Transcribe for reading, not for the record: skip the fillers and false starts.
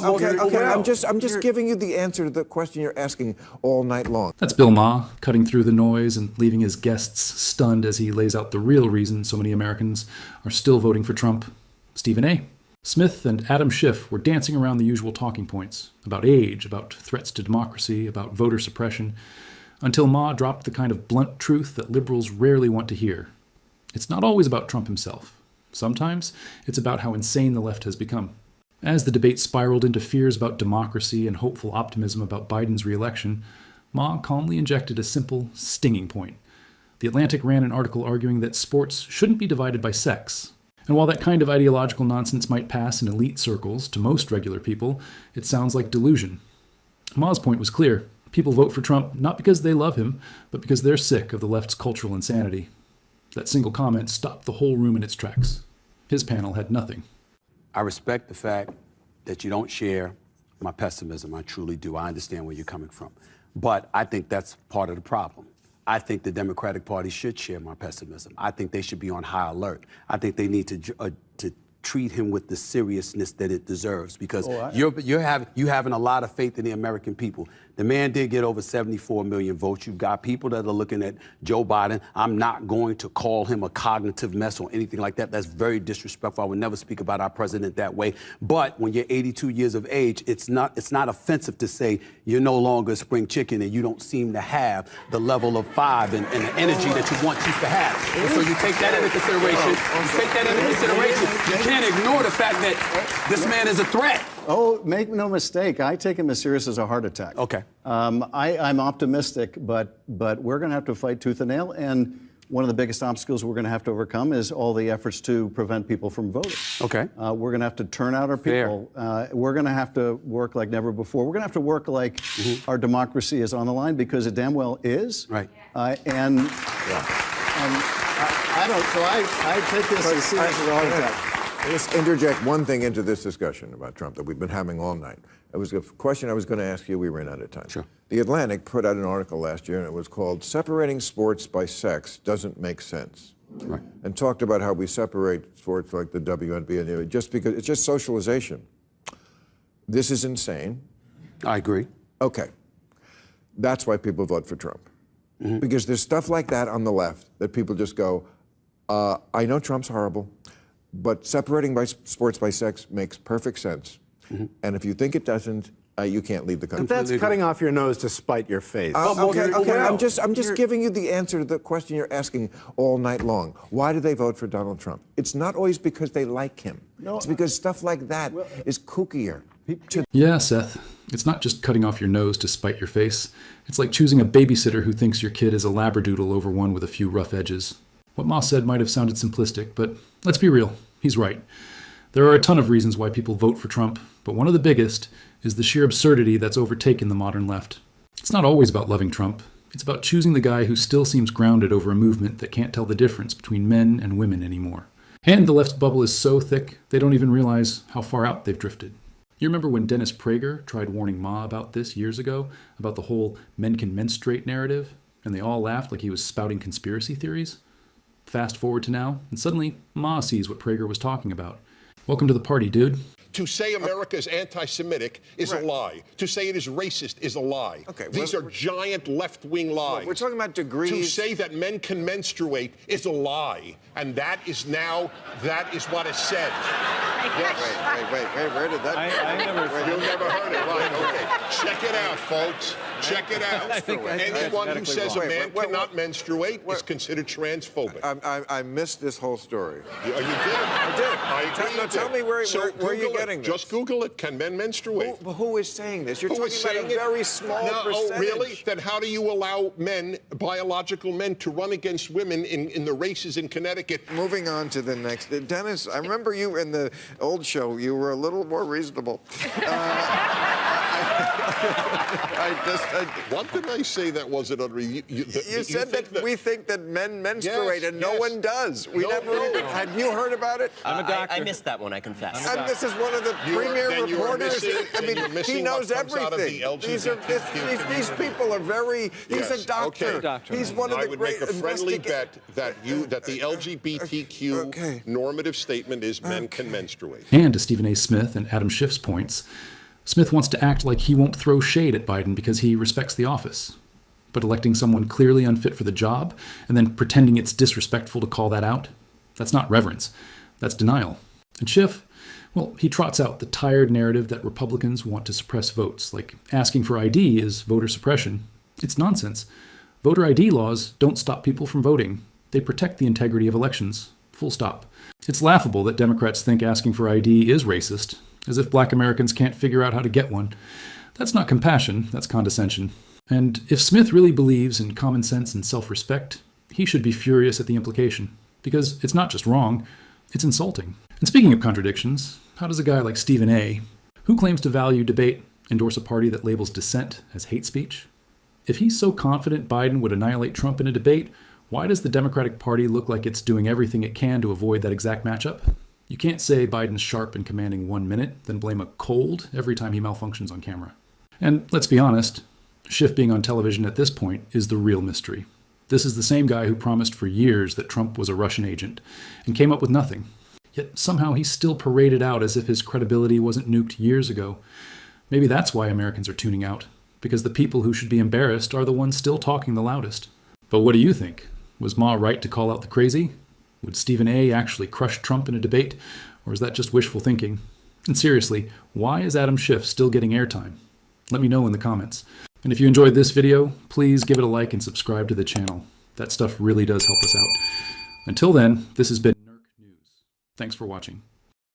Okay. I'm just giving you the answer to the question you're asking all night long. That's Bill Maher, cutting through the noise and leaving his guests stunned as he lays out the real reason so many Americans are still voting for Trump. Stephen A. Smith and Adam Schiff were dancing around the usual talking points about age, about threats to democracy, about voter suppression, until Ma dropped the kind of blunt truth that liberals rarely want to hear. It's not always about Trump himself. Sometimes it's about how insane the left has become. As the debate spiraled into fears about democracy and hopeful optimism about Biden's re-election, Ma calmly injected a simple, stinging point. The Atlantic ran an article arguing that sports shouldn't be divided by sex. And while that kind of ideological nonsense might pass in elite circles, to most regular people, it sounds like delusion. Ma's point was clear. People vote for Trump not because they love him, but because they're sick of the left's cultural insanity. That single comment stopped the whole room in its tracks. His panel had nothing. I respect the fact that you don't share my pessimism. I truly do. I understand where you're coming from. But I think that's part of the problem. I think the Democratic Party should share my pessimism. I think they should be on high alert. I think they need to treat him with the seriousness that it deserves, because you having a lot of faith in the American people. The man did get over 74 million votes. You've got people that are looking at Joe Biden. I'm not going to call him a cognitive mess or anything like that. That's very disrespectful. I would never speak about our president that way. But when you're 82 years of age, it's not offensive to say you're no longer a spring chicken and you don't seem to have the level of 5 and the energy that you once used to have. And so you take that into consideration. You can't ignore the fact that this man is a threat. Oh, make no mistake. I take him as serious as a heart attack. Okay. I'm optimistic, but we're going to have to fight tooth and nail. And one of the biggest obstacles we're going to have to overcome is all the efforts to prevent people from voting. Okay. We're going to have to turn out our people. We're going to have to work like never before. We're going to have to work like our democracy is on the line, because it damn well is. Right. I take this as serious as a heart attack. I'll just interject one thing into this discussion about Trump that we've been having all night. It was a question I was going to ask you. We ran out of time. Sure. The Atlantic put out an article last year, and it was called "Separating Sports by Sex Doesn't Make Sense." Right. And talked about how we separate sports like the WNBA just because it's just socialization. This is insane. I agree. Okay. That's why people vote for Trump. Because there's stuff like that on the left that people just go, I know Trump's horrible, but separating sports by sex makes perfect sense. And if you think it doesn't, you can't leave the country. But that's cutting off your nose to spite your face. Okay. I'm just giving you the answer to the question you're asking all night long. Why do they vote for Donald Trump? It's not always because they like him. No, it's because stuff like that is kookier. Yeah, Seth. It's not just cutting off your nose to spite your face. It's like choosing a babysitter who thinks your kid is a labradoodle over one with a few rough edges. What Ma said might have sounded simplistic, but let's be real. He's right. There are a ton of reasons why people vote for Trump, but one of the biggest is the sheer absurdity that's overtaken the modern left. It's not always about loving Trump. It's about choosing the guy who still seems grounded over a movement that can't tell the difference between men and women anymore. And the left's bubble is so thick, they don't even realize how far out they've drifted. You remember when Dennis Prager tried warning Ma about this years ago, about the whole men can menstruate narrative, and they all laughed like he was spouting conspiracy theories? Fast forward to now, and suddenly Ma sees what Prager was talking about. Welcome to the party, dude. To say America is anti-Semitic is a lie. To say it is racist is a lie. Okay, These are giant left-wing lies. We're talking about degrees. To say that men can menstruate is a lie. And that is what is said. Yes. Wait, where did that? You've never heard it, right? Okay. Check it out, folks. Check it out. Anyone who says a man cannot menstruate is considered transphobic. I missed this whole story. You did? I did. I Tell me where are you getting this? Just Google it. Can men menstruate? Who is saying this? You're talking about a very small percentage. Oh, really? Then how do you allow men, biological men, to run against women in the races in Connecticut? Moving on to the next. Dennis, I remember you in the old show. You were a little more reasonable. What did I say that wasn't unreasonable? You said that we think that men menstruate and no one does. We never even. Have you heard about it? I'm a doctor. I missed that one, I confess. And this is one of the premier reporters. He knows everything. These people are very. He's a doctor. Okay. He's one of the great. I would make a friendly bet that the LGBTQ normative statement is men can menstruate. And to Stephen A. Smith and Adam Schiff's points, Smith wants to act like he won't throw shade at Biden because he respects the office. But electing someone clearly unfit for the job and then pretending it's disrespectful to call that out, that's not reverence. That's denial. And Schiff, well, he trots out the tired narrative that Republicans want to suppress votes, like asking for ID is voter suppression. It's nonsense. Voter ID laws don't stop people from voting. They protect the integrity of elections. Full stop. It's laughable that Democrats think asking for ID is racist, as if black Americans can't figure out how to get one. That's not compassion, that's condescension. And if Smith really believes in common sense and self-respect, he should be furious at the implication. Because it's not just wrong, it's insulting. And speaking of contradictions, how does a guy like Stephen A., who claims to value debate, endorse a party that labels dissent as hate speech? If he's so confident Biden would annihilate Trump in a debate, why does the Democratic Party look like it's doing everything it can to avoid that exact matchup? You can't say Biden's sharp and commanding 1 minute, then blame a cold every time he malfunctions on camera. And let's be honest, Schiff being on television at this point is the real mystery. This is the same guy who promised for years that Trump was a Russian agent and came up with nothing. Yet somehow he's still paraded out as if his credibility wasn't nuked years ago. Maybe that's why Americans are tuning out, because the people who should be embarrassed are the ones still talking the loudest. But what do you think? Was Ma right to call out the crazy? Would Stephen A. actually crush Trump in a debate, or is that just wishful thinking? And seriously, why is Adam Schiff still getting airtime? Let me know in the comments. And if you enjoyed this video, please give it a like and subscribe to the channel. That stuff really does help us out. Until then, this has been News. Thanks for watching.